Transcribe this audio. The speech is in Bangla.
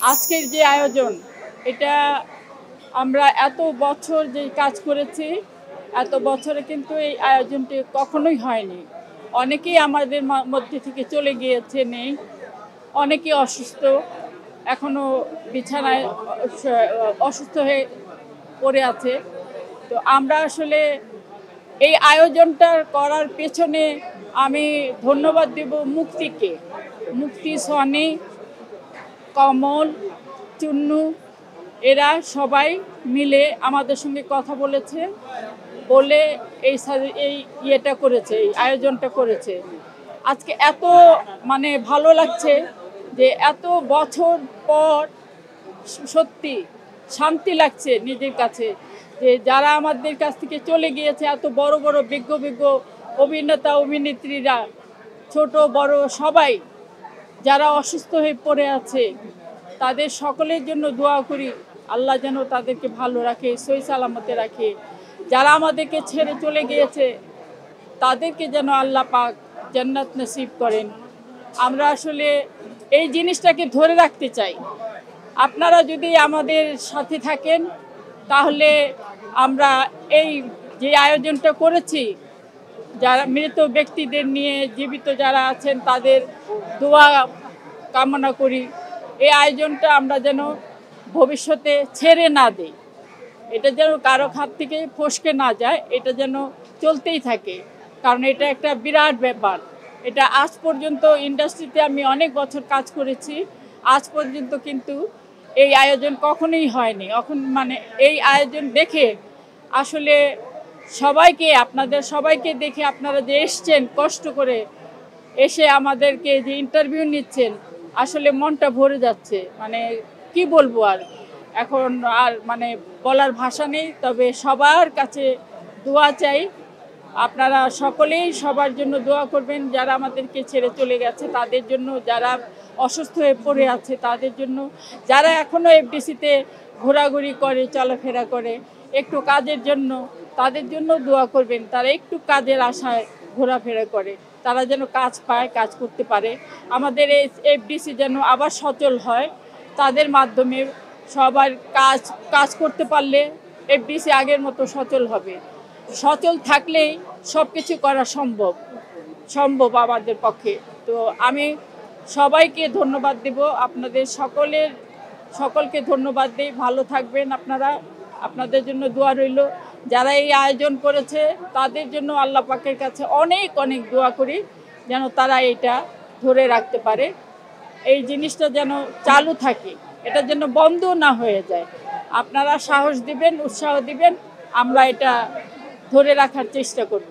আজকের যে আয়োজন, এটা আমরা এত বছর যে কাজ করেছি, এত বছরে কিন্তু এই আয়োজনটি কখনোই হয়নি। অনেকেই আমাদের মধ্যে থেকে চলে গিয়েছে, নেই। অনেকেই অসুস্থ, এখনো বিছানায় অসুস্থ হয়ে পড়ে আছে। তো আমরা আসলে এই আয়োজনটা করার পেছনে আমি ধন্যবাদ দেব মুক্তিকে। মুক্তি, সনি, কমল, চুন্নু, এরা সবাই মিলে আমাদের সঙ্গে কথা বলেছে, বলে এই ইয়েটা করেছে, এই আয়োজনটা করেছে। আজকে এত ভালো লাগছে যে এত বছর পর সত্যি শান্তি লাগছে নিজের কাছে, যে যারা আমাদের কাছ থেকে চলে গিয়েছে, এত বড় বড় বিজ্ঞ অভিনেতা অভিনেত্রীরা, ছোট বড় সবাই যারা অসুস্থ হয়ে পড়ে আছে, তাদের সকলের জন্য দোয়া করি আল্লাহ যেন তাদেরকে ভালো রাখে, সহি সালামতে রাখে। যারা আমাদেরকে ছেড়ে চলে গিয়েছে তাদেরকে যেন আল্লাহ পাক জান্নাত নসিব করেন। আমরা আসলে এই জিনিসটাকে ধরে রাখতে চাই। আপনারা যদি আমাদের সাথে থাকেন তাহলে আমরা এই যে আয়োজনটা করেছি, যারা মৃত ব্যক্তিদের নিয়ে জীবিত যারা আছেন তাদের দোয়া কামনা করি। এই আয়োজনটা আমরা যেন ভবিষ্যতে ছেড়ে না দেই, এটা যেন কারো হাত থেকে ফসকে না যায়, এটা যেন চলতেই থাকে। কারণ এটা একটা বিরাট ব্যাপার। এটা আজ পর্যন্ত ইন্ডাস্ট্রিতে আমি অনেক বছর কাজ করেছি, আজ পর্যন্ত কিন্তু এই আয়োজন কখনোই হয়নি। এই আয়োজন দেখে আসলে আপনাদের সবাইকে দেখে, আপনারা যে এসছেন কষ্ট করে এসে আমাদেরকে যে ইন্টারভিউ নিচ্ছেন, আসলে মনটা ভরে যাচ্ছে। কি বলবো আর, এখন আর বলার ভাষা নেই। তবে সবার কাছে দোয়া চাই, আপনারা সকলেই সবার জন্য দোয়া করবেন, যারা আমাদেরকে ছেড়ে চলে গেছে তাদের জন্য, যারা অসুস্থ হয়ে পড়ে আছে তাদের জন্য, যারা এখনও এফডিসিতে ঘোরাঘুরি করে, চলাফেরা করে একটু কাজের জন্য, তাদের জন্য দোয়া করবেন। তারা একটু কাজের আশায় ঘোরাফেরা করে, তারা যেন কাজ পায়, কাজ করতে পারে। আমাদের এই এফডিসি যেন আবার সচল হয়, তাদের মাধ্যমে সবার কাজ করতে পারলে এফডিসি আগের মতো সচল হবে। সচল থাকলেই সব কিছু করা সম্ভব আমাদের পক্ষে। তো আমি সবাইকে ধন্যবাদ দেব, আপনাদের সকলকে ধন্যবাদ দিই। ভালো থাকবেন আপনারা, আপনাদের জন্য দোয়া রইল। যারা এই আয়োজন করেছে তাদের জন্য আল্লাহ পাকের কাছে অনেক অনেক দোয়া করি, যেন তারা এটা ধরে রাখতে পারে, এই জিনিসটা যেন চালু থাকে, এটা যেন বন্ধ না হয়ে যায়। আপনারা সাহস দিবেন, উৎসাহ দিবেন, আমরা এটা ধরে রাখার চেষ্টা করব।